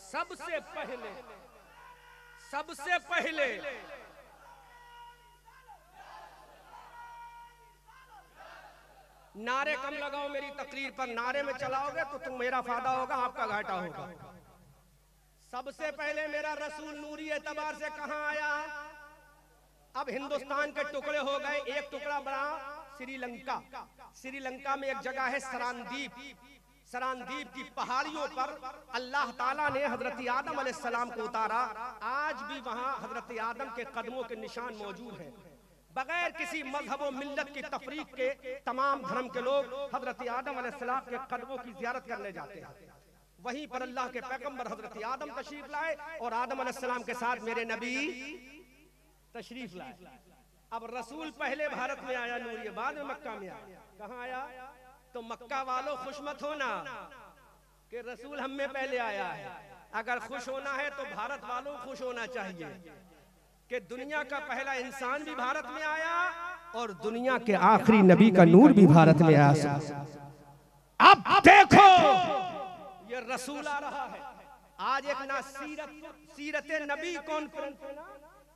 सबसे पहले नारे कम लगाओ मेरी तकरीर पर, नारे में चलाओगे तो तुम मेरा फायदा होगा, आपका घाटा होगा। सबसे पहले मेरा रसूल नूरी एतबार से कहां आया? अब हिंदुस्तान के टुकड़े हो गए, एक टुकड़ा बड़ा श्रीलंका। श्रीलंका में एक जगह है सरानदीप। सरानदीप की पहाड़ियों पर अल्लाह ताला ने हजरत आदम अलैहिस्सलाम को उतारा। आज भी वहां हजरत आदम के कदमों के निशान मौजूद हैं। बगैर किसी मजहब और मिल्लत की तफरीक के तमाम धर्म के लोग हजरत आदम अलैहिस्सलाम के कदमों की ज़ियारत करने जाते हैं। वहीं पर अल्लाह के पैगंबर हजरत आदम तशरीफ लाए और आदम अलैहिस्सलाम के साथ मेरे नबी तशरीफ लाए। अब रसूल पहले भारत में आया नूरिया, बाद में मक्का में आया। कहाँ आया? तो मक्का वालों खुश मत होना कि रसूल हम में पहले आया है। अगर खुश होना है तो भारत वालों खुश होना चाहिए कि दुनिया का पहला इंसान भी भारत में आया और दुनिया के आखिरी नबी का नूर भी भारत में आया। अब देखो ये रसूल आ रहा है। आज एक ना सीरत नबी कॉन्फ्रेंस,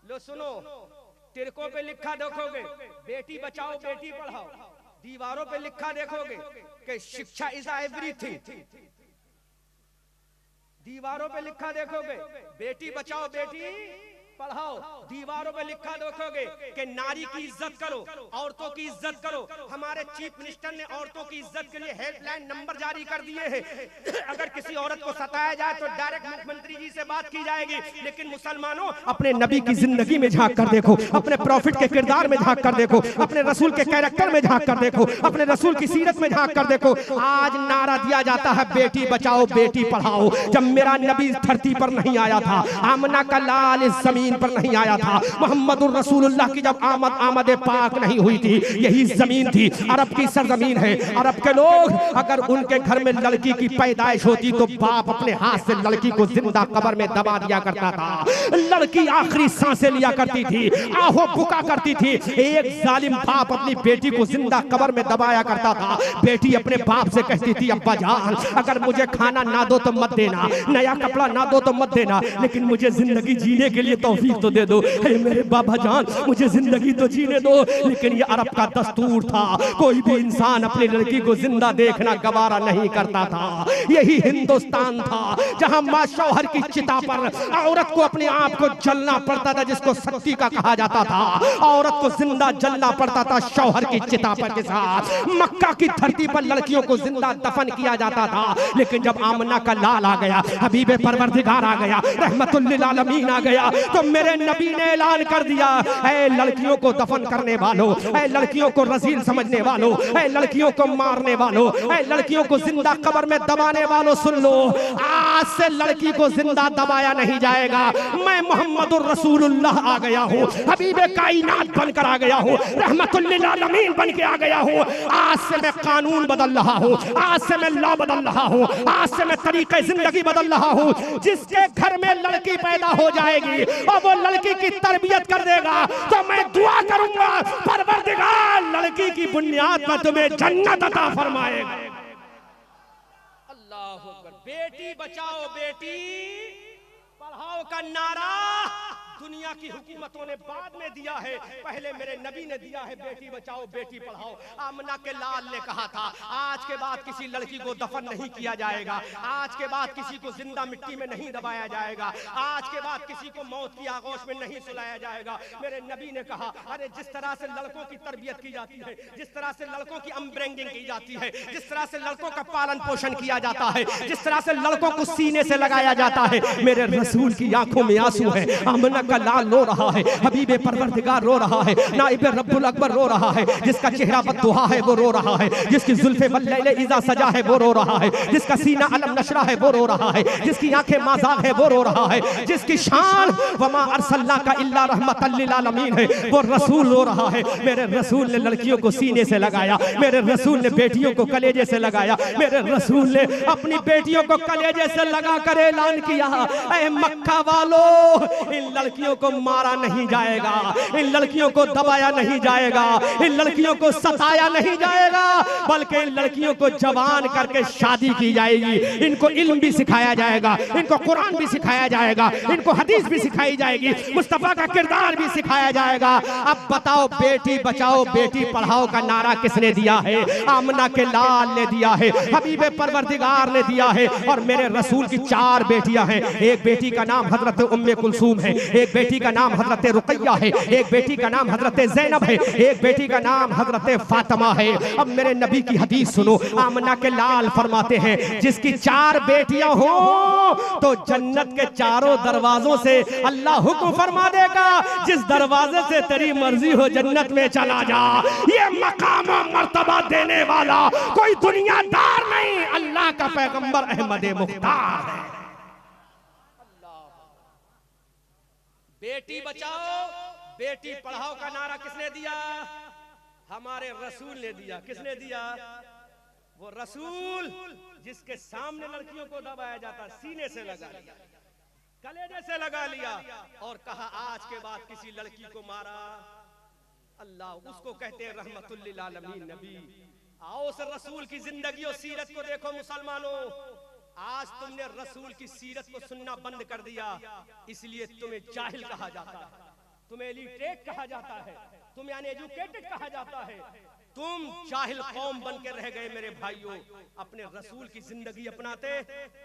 लो सुनो, तिरकों पे लिखा देखोगे बेटी बचाओ बेटी पढ़ाओ, दीवारों पे लिखा देखोगे कि शिक्षा इज एवरीथिंग। दीवारों पे लिखा देखोगे बेटी बचाओ बेटी पढ़ाओ, दीवारों पे लिखा देखोगे कि नारी की इज्जत करो, औरतों की इज्जत करो। हमारे चीफ मिनिस्टर ने औरतों की इज्जत के लिए हेल्पलाइन नंबर जारी कर दिए हैं। अगर किसी औरत को सताया जाए तो डायरेक्ट मुख्यमंत्री जी से बात की जाएगी। लेकिन मुसलमानों, अपने नबी की जिंदगी में झांक कर देखो, अपने प्रॉफिट के किरदार में झांक कर देखो, अपने रसूल के कैरेक्टर में झांक कर देखो, अपने रसूल की सीरत में झांक कर देखो। आज नारा दिया जाता है बेटी बचाओ बेटी पढ़ाओ। जब मेरा नबी धरती पर नहीं आया था, आमना का लाल इस जमीन पर नहीं आया था, मोहम्मदुर रसूलुल्लाह की जब आमद पाक नहीं हुई थी, यही जमीन थी, अरब की सरजमीन है। अरब के लोग अगर उनके घर में लड़की की पैदाइश होती तो बाप अपने हाथ से लड़की को जिंदा कब्र में दबा दिया करता था। लड़की आखिरी सांसें लिया करती थी, आहो भुका करती थी। एक जालिम बाप अपनी बेटी को जिंदा कब्र में दबाया करता था। बेटी अपने बाप से कहती थी अब्बा जान अगर मुझे खाना ना दो तो मत देना, नया कपड़ा ना दो तो मत देना, लेकिन मुझे जिंदगी जीने के लिए तौफीक तो दे दो। मेरे बाबा जान मुझे जिंदगी तो जीने दो। लेकिन ये अरब का दस्तूर था, कोई भी इंसान अपनी लड़की को जिंदा देखना गवारा नहीं करता था। यही हिंदुस्तान था जहां मां शौहर की चिता पर औरत को अपने आप को जलना पड़ता था, जिसको सत्ती का कहा जाता था। औरत को जिंदा जलना पड़ता था शौहर की चिता पर के साथ। मक्का की धरती पर लड़कियों को जिंदा दफन किया जाता था। लेकिन जब आमना का लाल आ गया, हबीबे परवरदिगार आ गया, रहमतुल लिल आलमीन आ गया, तो मेरे नबी ने ऐलान कर दिया, ऐ लड़कियों को दफन करने वालों, ऐ लड़कियों को रजील समझने वालों, ऐ लड़कियों को मारने वालों, ऐ लड़कियों को जिंदा कब्र में दबाने वालों, सुन लो, आज से लड़की को जिंदा दबाया नहीं जाएगा। मैं मोहम्मदुर रसूलुल्लाह आ गया हूँ, हबीबे कायनात बनकर आ गया हूँ, रहमतुल लिल आलमीन बन के आ गया हूँ। आज से मैं कानून बदल रहा हूँ, आज से मैं लॉ बदल रहा हूँ, आज से मैं तरीके जिंदगी बदल रहा हूँ। जिसके घर में लड़की पैदा हो जाएगी और वो लड़की की तरबियत कर देगा तो मैं दुआ करूंगा परवरदिगार लड़की की बुनियाद पर तुम्हें जन्नत अता फरमाएगा। अल्लाह अकबर। बेटी बचाओ बेटी पढ़ाओ का नारा दुनिया की हुकूमतों ने बाद में दिया है, पहले मेरे नबी ने दिया है बेटी बचाओ बेटी पढ़ाओ। आमना के लाल ने कहा था आज के बाद किसी लड़की को दफन नहीं किया जाएगा, आज के बाद किसी को जिंदा मिट्टी में नहीं दबाया जाएगा, आज के बाद किसी को मौत की आगोश में नहीं सुलाया जाएगा। मेरे नबी ने कहा अरे जिस तरह से लड़कों की तरबियत की जाती है, जिस तरह से लड़कों की अपब्रिंगिंग की जाती है, जिस तरह से लड़कों का पालन पोषण किया जाता है, जिस तरह से लड़कों को सीने से लगाया जाता है, मेरे रसूल की आंखों में आंसू है। आमना का लाल रो रहा है, हबीबे परवरदिगार रो रहा है, नाइबे रब्बुल अकबर रो रहा है, जिसका चेहरा बद्दुहा है वो रो रहा है, जिसकी जुल्फे वल्लैल इज़ा सजा है वो रो रहा है, जिसका सीना अलम नशरा है वो रो रहा है, जिसकी आंखें माज़ाग है वो रो रहा है, जिसकी शान वमा अरसलनाका इल्ला रहमतल लिल आलमीन है वो रसूल रो रहा है। मेरे रसूल ने लड़कियों को सीने से लगाया, मेरे रसूल ने बेटियों को कलेजे से लगाया, मेरे रसूल ने अपनी बेटियों को कलेजे से लगा कर ऐलान किया, ऐ मक्का वालों इन लड़कियों लड़कियों को मारा नहीं जाएगा, इन लड़कियों को दबाया नहीं जाएगा, इन लड़कियों को सताया नहीं जाएगा, बल्कि इन लड़कियों को जवान करके शादी की जाएगी। इनको इल्म भी सिखाया जाएगा, इनको कुरान भी सिखाया जाएगा, इनको हदीस भी सिखाई जाएगी, मुस्तफा का किरदार भी सिखाया जाएगा। अब बताओ, बेटी बचाओ बेटी पढ़ाओ का नारा किसने दिया है? आमना के लाल ने दिया है, हबीबे परवरदिगार ने दिया है। और मेरे रसूल की 4 बेटियां हैं। एक बेटी का नाम हजरत उम्मे कुलसूम है, एक बेटी का नाम हजरत रुकैया है, एक बेटी का नाम हजरत ज़ैनब है, एक बेटी का नाम हजरत फातिमा है। अब मेरे नबी की हदीस सुनो, आमना के लाल फरमाते हैं जिसकी 4 बेटियां हो तो जन्नत के चारों दरवाजों से अल्लाह हुक्म फरमा देगा, जिस दरवाजे से तेरी मर्जी हो जन्नत में चला जा। ये मकाम और मर्तबा देने वाला कोई दुनियादार नहीं, अल्लाह का पैगंबर अहमद मुख्तार है। बेटी बचाओ बेटी पढ़ाओ का नारा किसने दिया? हमारे रसूल ने दिया। किसने दिया? वो रसूल जिसके सामने लड़कियों को दबाया जाता, सीने से लगा लिया, कलेजे से लगा लिया और कहा आज के बाद किसी लड़की को मारा, अल्लाह उसको कहते हैं रहमतुल लिल आलमीन नबी। आओ उस रसूल की जिंदगी और सीरत को देखो मुसलमानों। आज तुमने रसूल की सीरत को सुनना बंद कर दिया, इसलिए तुम्हें जाहिल कहा जाता है, तुम्हें इलिटरेट कहा जाता है, तुम्हें अनएजुकेटेड कहा जाता है। तुम जाहिल कौम बन के रह गए मेरे भाइयों। अपने रसूल की जिंदगी अपनाते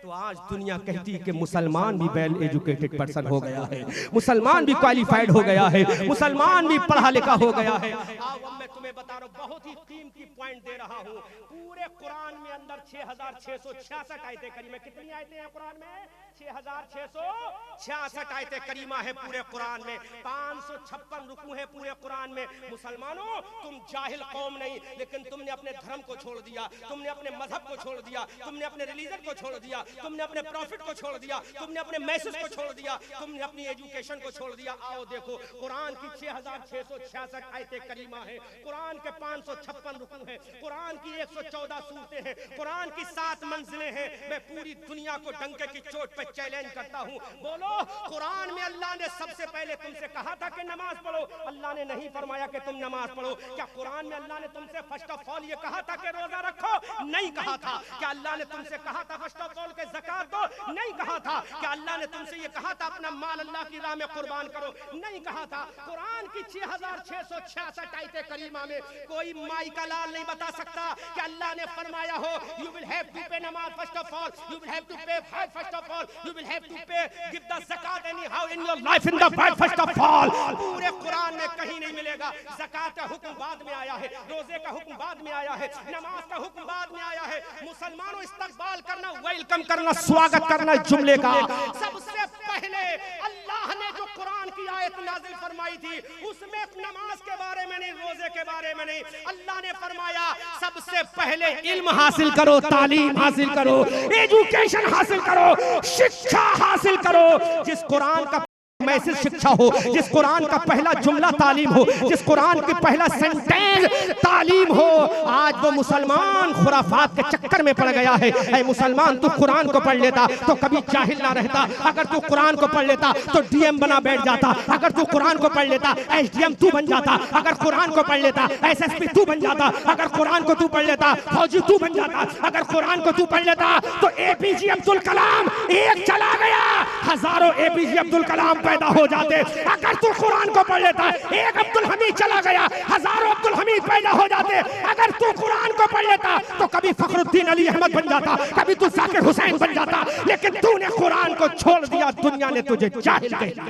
तो आज दुनिया कहती कि मुसलमान भी वेल एजुकेटेड पर्सन हो गया है, मुसलमान भी क्वालिफाइड हो गया है, मुसलमान भी पढ़ा लिखा हो गया है। अब मैं तुम्हें बता रहा हूँ, बहुत ही कीमती पॉइंट दे रहा हूँ। पूरे कुरान में अंदर 6666 आयतें करीमा। कितनी आयतें हैं कुरान में? 6666 आयतें करीमा है पूरे कुरान में। 556 रुकू है पूरे कुरान में। मुसलमानों, तुम जाहिल कौम नहीं, लेकिन तुमने अपने धर्म को छोड़ दिया, तुमने अपने मजहब को छोड़ दिया, तुमने अपने रिलीजन को छोड़ दिया, तुमने अपने प्रॉफिट को छोड़ दिया, तुमने अपने मैसेज को छोड़ दिया, तुमने अपनी एजुकेशन को छोड़ दिया। आओ देखो, कुरान की 6666 आयतें करीमा है, कुरान के 556 रुकू हैं, कुरान की 114 सूरतें हैं, कुरान की 7 मंजिलें हैं। मैं पूरी दुनिया को डंके की चोट पे चैलेंज करता हूँ, बोलो कुरान में अल्लाह ने सबसे पहले तुमसे कहा था कि नमाज पढ़ो? अल्लाह ने नहीं फरमाया कि तुम नमाज पढ़ो। क्या कुरान में अल्लाह ने तुमसे फर्स्ट ऑफ ऑल ये कहा था कि रोजा रखो? नहीं कहा था। क्या अल्लाह ने तुमसे कहा था फर्स्ट ऑफ ऑल के ज़कात दो? नहीं कहा था। क्या अल्लाह ने तुमसे ये कहा था अपना माल अल्लाह की राह में कुर्बान करो? नहीं कहा था। कुरान की 6666 आयतें करीमा में कोई माई का लाल नहीं बता सकता कि अल्लाह ने फरमाया हो you will have to pay namaz first of all, you will have to pay Hajj first of all, you will have to pay give the zakat anyhow in your life in the world first of all. पूरे कुरान में कहीं नहीं मिलेगा। ज़कात का हुक्म बाद में आया है, रोजे का हुक्म बाद में आया है, नमाज का हुक्म बाद में आया है। मुसलमानों, इस्तकबाल करना, वेलकम करना, स्वागत करना जुमले का। सबसे पहले अल्लाह ने जो कुरान की आयत नाजिल फरमाई थी उसमें नमाज के बारे में नहीं, रोजे के बारे में नहीं, अल्लाह ने फरमाया सबसे पहले इल्म हासिल करो, तालीम हासिल करो, एजुकेशन हासिल करो, शिक्षा हासिल करो। जिस कुरान का मैसेज शिक्षा हो, जिस कुरान का पहला जुमला तालीम हो, जिस कुरान की पहला सेंटेंस तालीम हो, आज वो मुसलमान खुराफात के चक्कर में पड़ गया है। ऐ मुसलमान, तू कुरान को पढ़ लेता तो कभी जाहिल ना रहता। अगर तू कुरान को पढ़ लेता तो डीएम बना बैठ जाता। अगर तू कुरान को पढ़ लेता एसडीएम तू बन जाता। अगर कुरान को पढ़ लेता एसएसपी तू बन जाता। अगर कुरान को तू पढ़ लेता फौजी तू बन जाता। अगर कुरान को तू पढ़ लेता तो एपीजे अब्दुल कलाम एक चला गया, हजारों एपीजे अब्दुल कलाम पैदा हो जाते। अगर तू कुरान को पढ़ लेता एक अब्दुल हमीद चला गया, हजारों अब्दुल हमीद पैदा हो जाते। अगर तू कुरान को पढ़ लेता तो कभी फखरुद्दीन अली अहमद बन जाता, कभी तू जाकिर हुसैन बन जाता। लेकिन तूने कुरान को छोड़ दिया, दुनिया ने तुझे जाहिल कह दिया।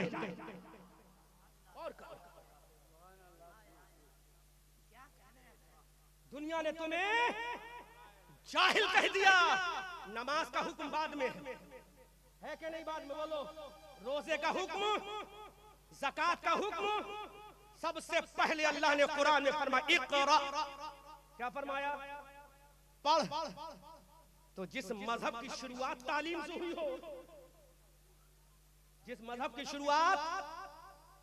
दुनिया ने तुम्हें जाहिल कह दिया। नमाज का हुक्म बाद में है कि नहीं? बाद में बोलो। रोजे का हुक्म, ज़कात का हुक्म सबसे पहले अल्लाह ने कुरान में फरमाया इक़रा। क्या फरमाया? पढ़। तो जिस मजहब की शुरुआत तालीम से हुई हो, जिस मजहब की शुरुआत,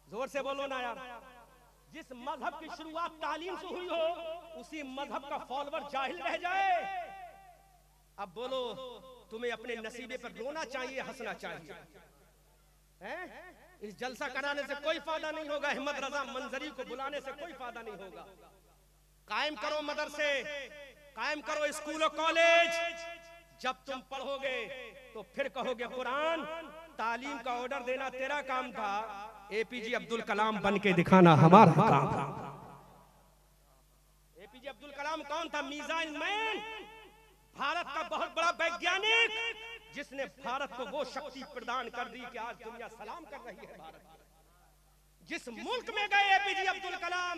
जोर से बोलो ना यार, जिस मजहब की शुरुआत तालीम से हुई हो उसी मजहब का फॉलोअर जाहिल रह जाए। अब बोलो, तुम्हें अपने नसीबे पर रोना चाहिए, हंसना चाहिए? इस जलसा कराने से कोई फायदा नहीं होगा, अहमद रजा मंजरी को बुलाने से कोई फायदा नहीं होगा। कायम करो मदरसे, कायम करो स्कूल और कॉलेज। जब तुम पढ़ोगे तो फिर कहोगे कुरान, तालीम का ऑर्डर देना तेरा काम था, एपीजे अब्दुल कलाम बन के दिखाना हमारा काम था। एपीजे अब्दुल कलाम कौन था? मिसाइल मैन, भारत का बहुत बड़ा वैज्ञानिक, जिसने भारत को वो शक्ति प्रदान कर दी कि आज दुनिया सलाम कर रही है भारत। जिस मुल्क में गए एपीजे अब्दुल कलाम,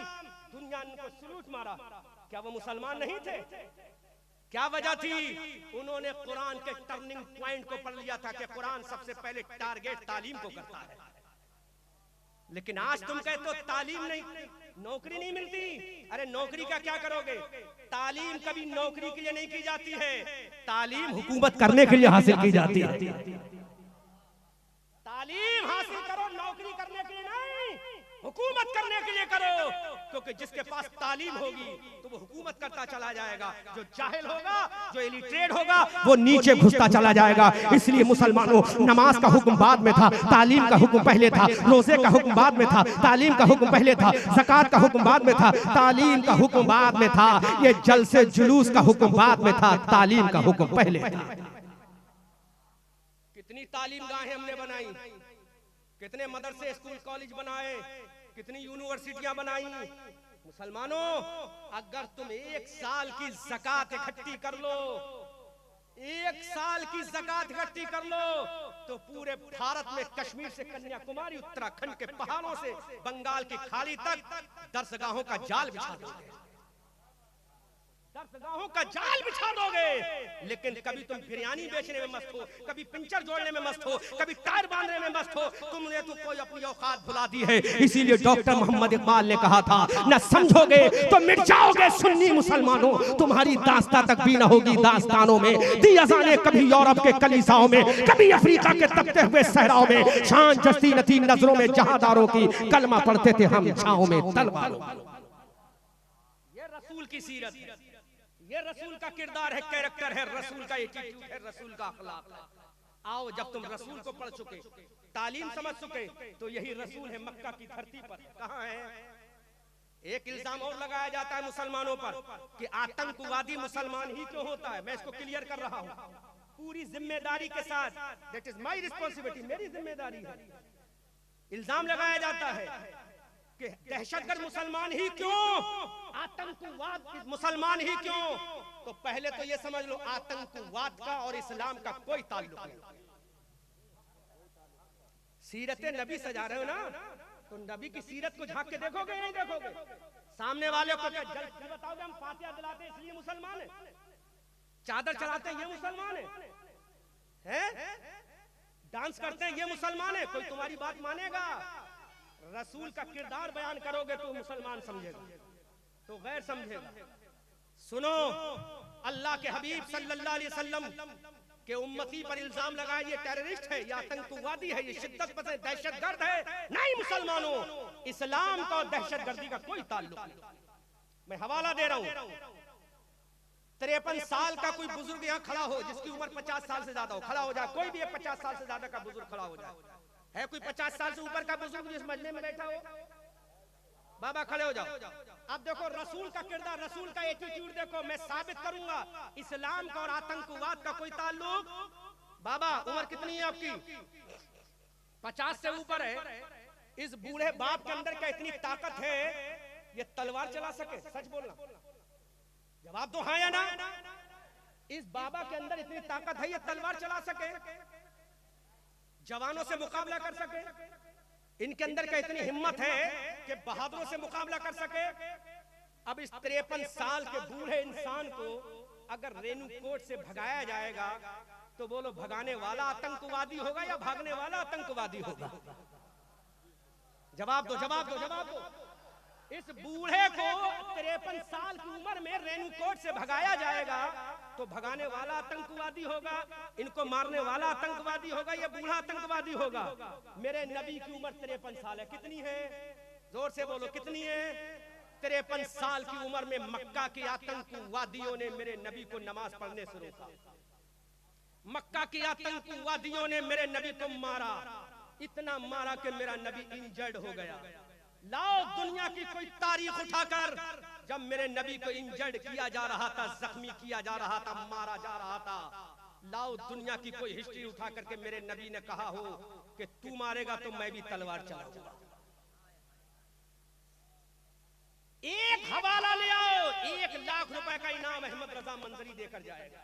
दुनिया ने उनको सलूट मारा। क्या वो मुसलमान नहीं थे? क्या वजह थी? उन्होंने कुरान के टर्निंग पॉइंट को पढ़ लिया था कि कुरान सबसे पहले टारगेट तालीम को करता है। लेकिन आज तुम कहते हो तालीम नहीं, नौकरी नहीं मिलती। अरे नौकरी का क्या करोगे? तालीम कभी नौकरी के लिए नहीं की जाती है, तालीम हुकूमत करने के लिए हासिल की जाती है। तालीम हासिल करो नौकरी करने के लिए नहीं, हुकूमत करने के लिए करो। क्योंकि जिसके पास तालीम होगी तो वो हुकूमत करता चला जाएगा, जो जाहिल होगा, जो इलिटरेट होगा, वो नीचे घुसता चला जाएगा। इसलिए मुसलमानों, नमाज का हुक्म बाद में था, तालीम का हुक्म पहले था। रोजे का हुक्म बाद में था, तालीम का हुक्म पहले था। ज़कात का हुक्म बाद में था, तालीम का हुक्म बाद में था। ये जलसे जुलूस का हुक्म बाद में था, तालीम का हुक्म पहले था। कितनी तालीम गाहें हमने बनाई, कितने मदरसे स्कूल कॉलेज बनाए, कितनी यूनिवर्सिटियां बनाई। मुसलमानों, अगर तुम एक साल की ज़कात इकट्ठी कर लो, एक साल की ज़कात इकट्ठी कर लो, तो पूरे भारत में कश्मीर से कन्याकुमारी, उत्तराखंड के पहाड़ों से बंगाल की खाड़ी तक दरसगाहों का जाल बिछा दोगे, दरसगाहों का जाल बिछा दोगे। लेकिन कभी तुम बिरयानी बेचने में मस्त हो, कभी पिंचर जोड़ने में मस्त हो, कभी टायर बांधने में मस्त हो। तुमने तो कोई अपनी औकात भुला दी है। इसीलिए डॉक्टर मोहम्मद इकबाल ने कहा था, न समझोगे तो मिट जाओगे सुन्नी मुसलमानों, तुम्हारी दास्तां तक भी न होगी दास्तानों में। दी अज़ाने कभी यूरोप के कलीसाओं में, कभी अफ्रीका के तपते हुए सहराओं में। शान जस्ती न थी नजरों में जहादारों की, कलमा पढ़ते थे हम छाओं में तलवारों। ये रसूल की सीरत है, ये रसूल का किरदार है, कैरेक्टर है, रसूल का एटीट्यूड है, रसूल का अखलाक है। आओ, जब तुम रसूल को पढ़ चुके, तालीम समझ चुके, तो यही रसूल है मक्का की धरती पर। कहां है? एक इल्जाम और लगाया जाता है मुसलमानों पर कि आतंकवादी मुसलमान ही क्यों होता है। मैं इसको क्लियर कर रहा हूं पूरी जिम्मेदारी के साथ। दैट इज माई रिस्पॉन्सिबिलिटी, मेरी जिम्मेदारी है। इल्जाम लगाया जाता है कि दहशतगर्द मुसलमान ही क्यों, आतंकवाद मुसलमान ही क्यों। तो पहले तो ये समझ लो, आतंकवाद का और इस्लाम का कोई ताल्लुक नहीं। सीरत नबी सजा रहे हो ना, तो नबी की सीरत को झांक के देखोगे नहीं देखोगे? सामने वाले को क्या बताओगे हम फातिहा दिलाते हैं इसलिए मुसलमान है, चादर चलाते हैं ये मुसलमान है, डांस करते हैं ये मुसलमान है? कोई तुम्हारी बात मानेगा? रसूल का किरदार बयान करोगे तो मुसलमान समझेगा, तो गैर समझेगा। सुनो, अल्लाह के हबीब सल्लल्लाहु अलैहि वसल्लम के उम्मती पर इल्जाम लगाए ये टेररिस्ट है, ये आतंकवादी है, ये शिद्दत पसंद दहशतगर्द है। नहीं मुसलमानों, इस्लाम का और दहशतगर्दी का कोई ताल्लुक नहीं। मैं हवाला दे रहा हूं, 53 साल का कोई बुजुर्ग यहाँ खड़ा हो, जिसकी उम्र 50 साल से ज्यादा हो, खड़ा हो जाए। कोई भी 50 साल से ज्यादा का बुजुर्ग खड़ा हो जाए। है कोई 50 साल से ऊपर का बुजुर्ग जिस मजमे में बैठा हो? बाबा खड़े हो जाओ। अब देखो रसूल का किरदार, रसूल का एटीट्यूड देखो। मैं साबित करूंगा इस्लाम का और आतंकवाद का कोई ताल्लुक। बाबा उम्र कितनी है आपकी? 50 से ऊपर है। इस बूढ़े बाप के अंदर क्या इतनी ताकत है ये तलवार चला सके? सच बोलना, जवाब तो हाँ या ना। इस बाबा के अंदर इतनी ताकत है ये तलवार चला सके, जवानों से मुकाबला कर सके? इनके अंदर क्या इतनी हिम्मत है कि बहादुरों से मुकाबला कर सके? अब इस 53 साल के बूढ़े इंसान को अगर रेणुकूट से भगाया जाएगा तो बोलो भगाने वाला आतंकवादी होगा या भागने वाला आतंकवादी होगा? जवाब दो, जवाब दो, जवाब दो। इस बूढ़े को 53 साल की उम्र में रेणुकूट से भगाया जाएगा तो भगाने वाला आतंकवादी होगा, इनको मारने वाला आतंकवादी होगा, या बूढ़ा आतंकवादी होगा? मेरे नबी की उम्र 53 साल है। कितनी है? जोर से बोलो, कितनी है? 53 साल की उम्र में मक्का के आतंकवादियों ने मेरे नबी को नमाज पढ़ने से रोका, मक्का के आतंकवादियों ने मेरे नबी को मारा, इतना मारा कि मेरा नबी इंजर्ड हो गया। लाओ दुनिया की कोई तारीख उठाकर, जब मेरे नबी को इंजर्ड किया जा रहा था, जख्मी किया जा रहा था, मारा जा रहा था, लाओ दुनिया की कोई हिस्ट्री उठा करके मेरे नबी ने कहा हो कि तू मारेगा तो मैं भी तलवार चलाऊंगा। एक हवाला ले आओ, 1,00,000 रुपए का इनाम अहमद रजा मंजरी देकर जाएगा।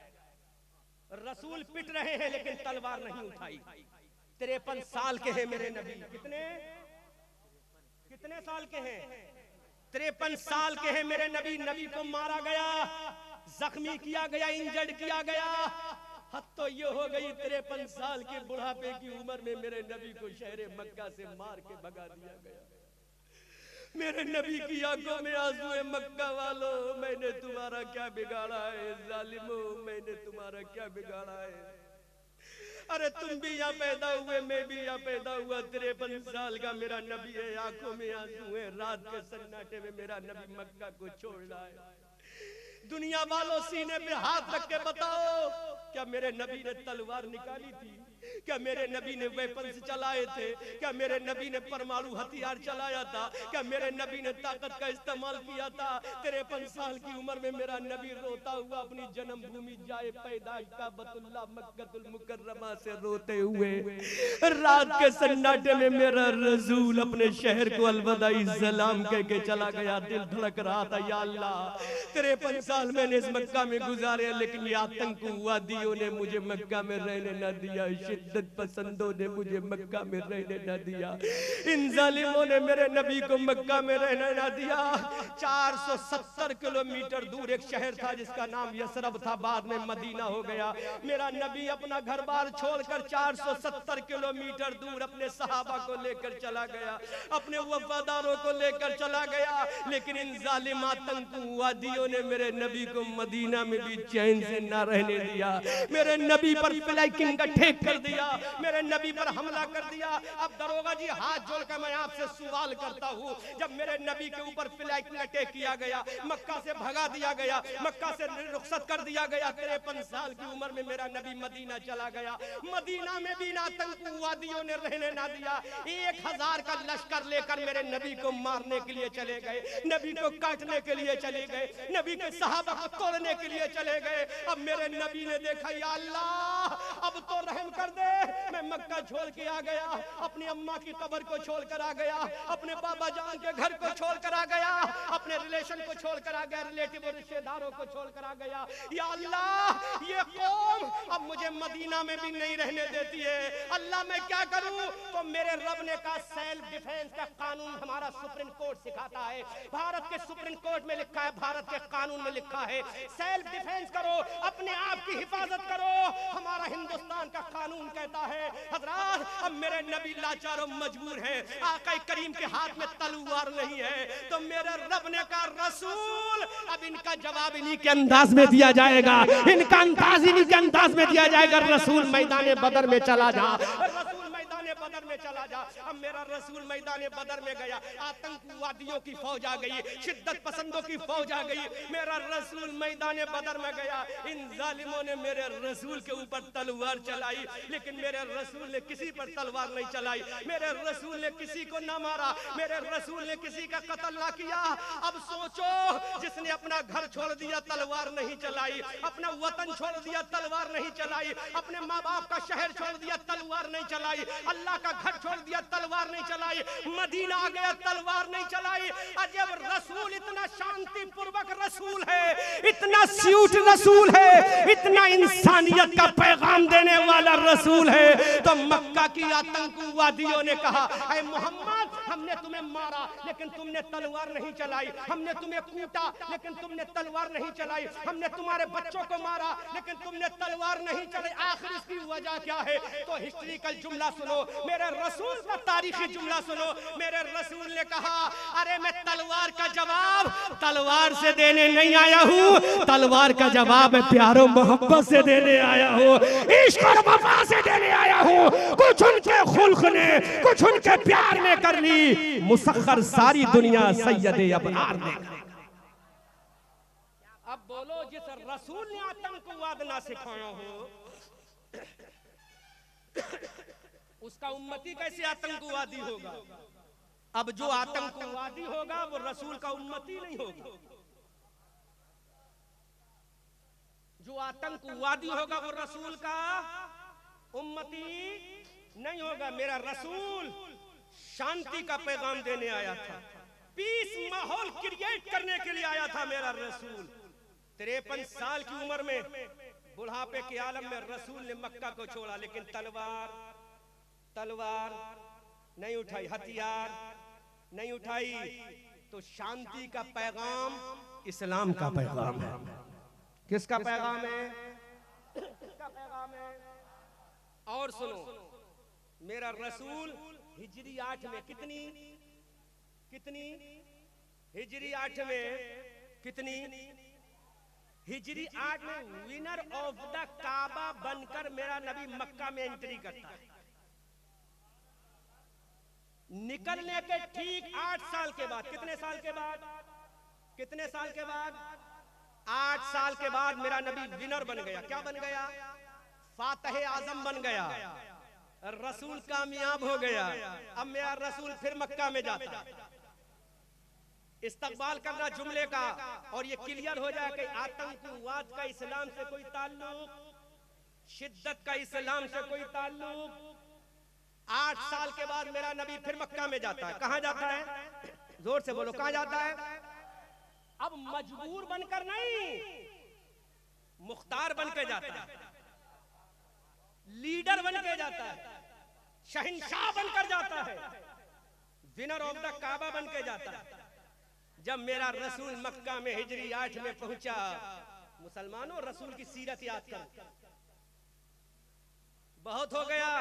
रसूल पिट रहे हैं लेकिन तलवार नहीं उठाई। 53 साल के हैं मेरे नबी। कितने साल के हैं? 53 साल के हैं मेरे नबी। नबी को मारा गया, जख्मी किया गया, इंजर्ड किया गया। हद तो ये हो गई 53 साल के बुढ़ापे की उम्र में मेरे नबी को शहर मक्का से मार के भगा दिया गया। मेरे नबी की आंखों में आंसू है। मक्का वालों, मैंने तुम्हारा क्या बिगाड़ा है? जालिमों, मैंने तुम्हारा क्या बिगाड़ा है? अरे तुम भी यहाँ पैदा हुए, मैं भी यहाँ पैदा हुआ। 53 साल का मेरा नबी है, आंखों में आंसू है। रात के सन्नाटे में मेरा नबी मक्का को छोड़ रहा है। दुनिया वालों, सीने पे हाथ रख के बताओ, क्या मेरे नबी ने तलवार निकाली थी? क्या मेरे नबी ने वेपन्स चलाए थे? क्या मेरे नबी ने परमाणु हथियार चलाया था? क्या मेरे नबी ने ताकत का इस्तेमाल किया था? 53 साल की उम्र में मेरा नबी रोता हुआ अपनी जन्मभूमि जाए पैदाइश काबतुल्लाह मक्कतुल मुकर्रमा से रोते हुए, रात के सन्नाटे में मेरा रसूल अपने शहर को अलविदाई सलाम कह के चला गया। दिल धड़क रहा था, या अल्लाह 53 साल मैंने इस मक्का में गुजारे, लेकिन ये आतंकवादियों ने मुझे मक्का में रहने न दिया, शिद्दत पसंदों ने मुझे मक्का में रहने न दिया, इन जालिमों ने मेरे नबी को मक्का में रहने न दिया। 470 किलोमीटर दूर एक शहर था जिसका नाम यसरब था, बाद में मदीना हो गया। मेरा नबी अपना घर बार छोड़कर 470 किलोमीटर दूर अपने सहाबा को लेकर चला गया, अपने वफादारों को लेकर चला गया। लेकिन इन जालिम आतंकवादियों ने मेरे नबी को मदीना में भी चैन से न रहने दिया। मेरे नबी पर फ्लाइंग का ठेक कर दिया, मेरे नबी पर हमला कर दिया। अब दरोगा जी, हाथ जोड़कर मैं आपसे सवाल करता हूँ, जब मेरे नबी के ऊपर फ्लाइंग अटैक किया गया, मक्का से भगा दिया गया, मक्का से रुखसत कर दिया गया, 53 साल की उम्र में मेरा नबी मदीना चला गया। मदीना में भी आतंकवादियों ने रहने ना दिया। 1000 का लश्कर लेकर मेरे नबी को मारने के लिए चले गए, नबी को काटने के लिए चले गए, नबी के सहाबा को तोड़ने के लिए चले गए। अब मेरे नबी ने देखा, या अल्लाह अब तो रहम कर दे, मैं मक्का छोड़ के आ गया, अपनी अम्मा की कब्र को छोड़कर आ गया, अपने बाबा जान के घर को छोड़कर आ गया, अपने रिलेशन को छोड़कर आ गया, रिलेटिव और रिश्तेदारों को छोड़कर आ गया। या अल्लाह ये कौम अब मुझे मदीना में भी नहीं रहने देती है, अल्लाह मैं क्या करूं? तो मेरे रब ने कहा, सेल्फ डिफेंस का कानून हमारा सुप्रीम कोर्ट सिखाता है, भारत के सुप्रीम कोर्ट में लिखा है, भारत के कानून में लिखा है, सेल्फ डिफेंस करो, अपने आप की हिफाजत करो, हमारा हिंदुस्तान का कानून कहता है। हजरात, अब मेरे नबी लाचार और मजबूर है, आका करीम के हाथ में तलवार नहीं है, तो मेरे रब ने कहा, रसूल अब इनका जवाब इन्हीं के अंदाज में दिया जाएगा, इनका अंदाज इन्हीं के अंदाज में दिया जाएगा। रसूल मैदान बदर में चला जा, रसूल मैदान बदर में चला जा। अब मेरा रसूल मैदान बदर में गया, आतंकवादियों की फौज आ गई, शिद्दत पसंदों की फौज आ गई, मेरा रसूल मैदान बदर में गया। इन जालिमों ने मेरे रसूल के ऊपर तलवार चलाई, लेकिन मेरे रसूल ने किसी पर तलवार नहीं चलाई, मेरे रसूल ने किसी को ना मारा, मेरे रसूल ने किसी का कत्ल ना किया। अब सोचो, जिसने अपना घर छोड़ दिया तलवार नहीं चलाई, अपना वतन छोड़ दिया तलवार नहीं चलाई, अपने माँ बाप का शहर छोड़ दिया तलवार नहीं चलाई, अल्लाह का घर छोड़ दिया तलवार नहीं चलाई, मदीना आ गया तलवार नहीं चलाई। अजब रसूल, इतना शांति पूर्वक रसूल है, इतना स्वीट रसूल है, इतना इंसानियत का पैगाम देने वाला रसूल है। तो मक्का की आतंकवादियों ने कहा, ऐ मोहम्मद, हमने तुम्हें मारा लेकिन तुमने तलवार नहीं चलाई, हमने तुम्हें कूटा लेकिन तुमने तलवार नहीं चलाई, हमने तुम्हारे बच्चों को मारा लेकिन तुमने तलवार नहीं चलाई, आखिर इसकी वजह क्या है? तो हिस्ट्रिकल जुमला सुनो, मेरे रसूल का तारीखी जुमला सुनो। मेरे रसूल ने कहा, अरे मैं तलवार का जवाब तलवार से देने नहीं आया हूँ, तलवार का जवाब मैं प्यारो मोहब्बत से देने आया हूँ, इश्क और वफा से देने आया हूँ। कुछ उनके खुल्क ने, कुछ उनके प्यार ने कर ली, मुसख्खर सारी दुनिया सैयदे अबरार ने। अब बोलो, जिस रसूल ने आतंकवाद ना सिखाया हो, उसका उम्मती कैसे आतंकवादी होगा? अब जो आतंकवादी होगा वो रसूल का उम्मती नहीं होगा। जो आतंकवादी होगा वो रसूल का उम्मती नहीं होगा। मेरा रसूल शांति का पैगाम देने आया था, पीस माहौल क्रिएट करने के लिए आया था मेरा रसूल। 53 साल की उम्र में, बुढ़ापे के आलम में रसूल ने मक्का को छोड़ा, लेकिन तलवार नहीं उठाई, हथियार नहीं उठाई। तो शांति का पैगाम इस्लाम का पैगाम है। किसका पैगाम है? किसका पैगाम है? और सुनो, मेरा रसूल हिजरी 8 में कितनी हिजरी 8 में कितनी? हिजरी 8 में विनर ऑफ द काबा बनकर मेरा नबी मक्का में एंट्री करता है। निकलने के ठीक 8 साल के बाद, कितने साल के बाद? 8 साल के बाद मेरा नबी विनर बन गया। क्या बन गया? फातह आजम बन गया। रसूल कामयाब हो गया। अब मेरा रसूल फिर मक्का में जाता, इस्तकबाल करना जुमले का, और ये क्लियर हो जाए कि आतंकवाद का इस्लाम से कोई ताल्लुक, शिद्दत का इस्लाम से कोई ताल्लुक। 8 साल के बाद मेरा नबी फिर मक्का में जाता है। कहां जाता है? जोर से बोलो, कहां जाता है? अब मजबूर बनकर नहीं, मुख्तार बन के जाता है, लीडर बन के जाता है, शहंशाह बनकर जाता है, विनर ऑफ द काबा बन के जाता है। जब मेरा रसूल मक्का में हिजरी 8 में पहुंचा, मुसलमानों रसूल की सीरत याद करो, बहुत हो गया।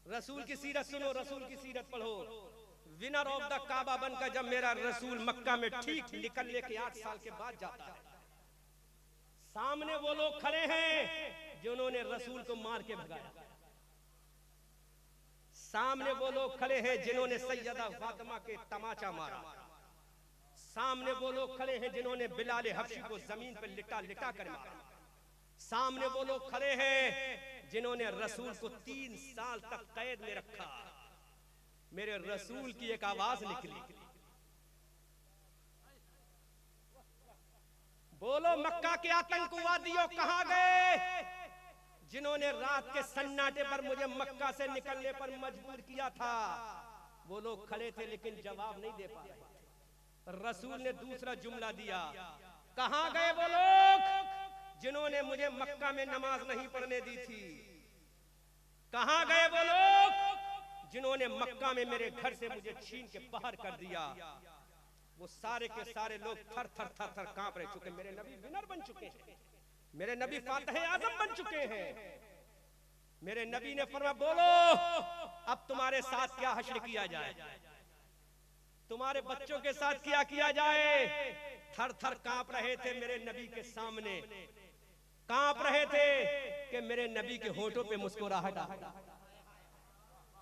रसूल की सीरत सुनो, रसूल की सीरत पढ़ो। विनर ऑफ द काबा बनकर जब मेरा रसूल मक्का में ठीक निकलने के 8 साल के बाद जाता है, सामने वो लोग खड़े हैं जिन्होंने रसूल को मार के भगाया। सामने वो लोग खड़े हैं जिन्होंने सैयदा फातिमा के तमाचा मारा। सामने वो लोग खड़े हैं जिन्होंने बिलाल हबशी को जमीन पर लिटा लिटा कर मारा। सामने वो लोग खड़े हैं जिन्होंने रसूल को 3 साल तक कैद में रखा। मेरे रसूल की एक आवाज निकली, बोलो मक्का के आतंकवादियों कहां गए? जिन्होंने रात के सन्नाटे पर मुझे मक्का से निकलने पर मजबूर किया था। वो लोग खड़े थे लेकिन जवाब नहीं दे पा रहे थे। रसूल ने दूसरा जुमला दिया, कहां गए वो लोग जिन्होंने मुझे मक्का में नमाज नहीं पढ़ने दी थी? कहां गए वो लोग जिन्होंने मक्का में मेरे घर से मुझे छीन के बाहर कर दिया? वो सारे के सारे लोग थर थर थर थर कांप रहे, चुके मेरे नबी विनर बन चुके हैं, मेरे नबी फातिह आजम बन चुके हैं। मेरे नबी ने फरमाया, बोलो अब तुम्हारे साथ क्या हश्र किया जाए, तुम्हारे बच्चों के साथ क्या किया जाए? थर थर कांप रहे थे मेरे नबी के सामने, कांप रहे थे कि मेरे नबी के होठों पे मुस्कुराहट आ।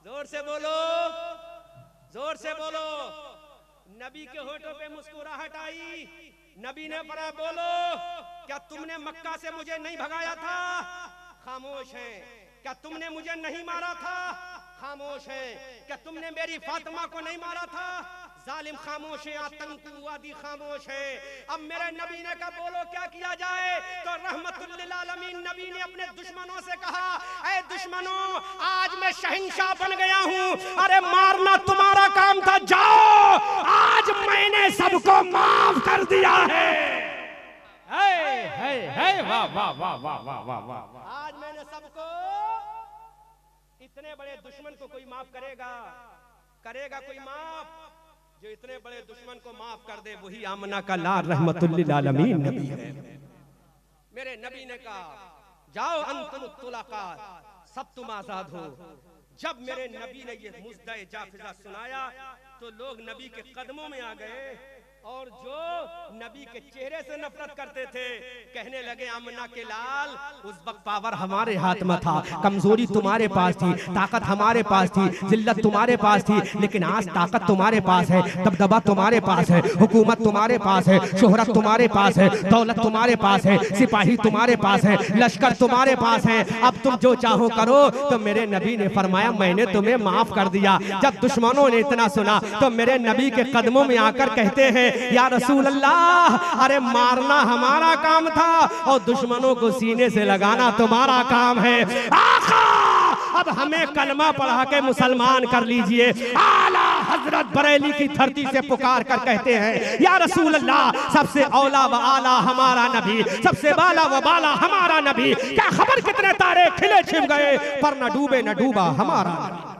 जोर से बोलो, जोर से बोलो। नबी के होठों पे मुस्कुराहट आई। नबी ने फरमाया, बोलो क्या तुमने मक्का से मुझे नहीं भगाया था? खामोश है। क्या तुमने मुझे नहीं मारा था? खामोश है। क्या तुमने मेरी फातिमा को नहीं मारा था? जालिम खामोश है, आतंकवादी खामोश है। अब मेरे नबी ने कहा, बोलो क्या किया जाए? तो रहमतुल लिल आलमीन नबी ने अपने दुश्मनों से कहा, ऐ दुश्मनों, आज मैं शहंशाह बन गया हूँ। अरे मारना तुम्हारा काम था, जाओ, आज मैंने सबको माफ कर दिया है। वाह वाह वाह वाह वाह वाह वाह। आज मैंने सबको, इतने बड़े दुश्मन को कोई माफ करेगा? करेगा कोई माफ? जो इतने बड़े दुश्मन को माफ कर दे वही आमना का लाल रहमतुल लिल आलमीन नबी है। मेरे नबी ने कहा, जाओ अंतुम तुलाका, सब तुम आजाद हो। जब मेरे नबी ने ये मुज़्दए जाफिज़ा सुनाया तो लोग नबी के कदमों में आ गए और जो नबी के चेहरे से नफरत करते थे कहने लगे आमना के लाल, उस वक्त पावर हमारे हाथ में था, कमजोरी तुम्हारे पास थी, ताकत हमारे पास थी, जिल्लत तुम्हारे पास थी, लेकिन आज ताकत तुम्हारे पास है, दबदबा तुम्हारे पास है, हुकूमत तुम्हारे पास है, शोहरत तुम्हारे पास है, दौलत तुम्हारे पास है, सिपाही तुम्हारे पास है, लश्कर तुम्हारे पास है, अब तुम जो चाहो करो। तो मेरे नबी ने फरमाया मैंने तुम्हें माफ कर दिया। जब दुश्मनों ने इतना सुना तो मेरे नबी के कदमों में आकर कहते हैं या रसूल अल्लाह, अरे मारना हमारा काम था और दुश्मनों को सीने से लगाना तुम्हारा काम है। आका अब हमें कलमा पढ़ा के मुसलमान कर लीजिए। आला हजरत बरेली की धरती से पुकार कर कहते हैं या रसूल अल्लाह, सबसे औला व आला हमारा नबी, सबसे बाला व बाला हमारा नबी। क्या खबर कितने तारे खिले छिप गए पर न डूबे न डूबा हमारा नबी।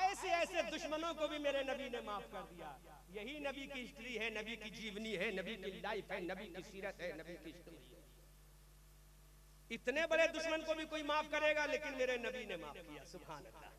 ऐसे ऐसे दुश्मनों को भी मेरे नबी ने माफ कर दिया। यही नबी की हिस्ट्री है, नबी की जीवनी है, नबी की लाइफ है, नबी की सीरत है, नबी की स्टोरी है। इतने बड़े दुश्मन को भी कोई माफ करेगा, लेकिन मेरे नबी ने माफ किया। सुभान अल्लाह।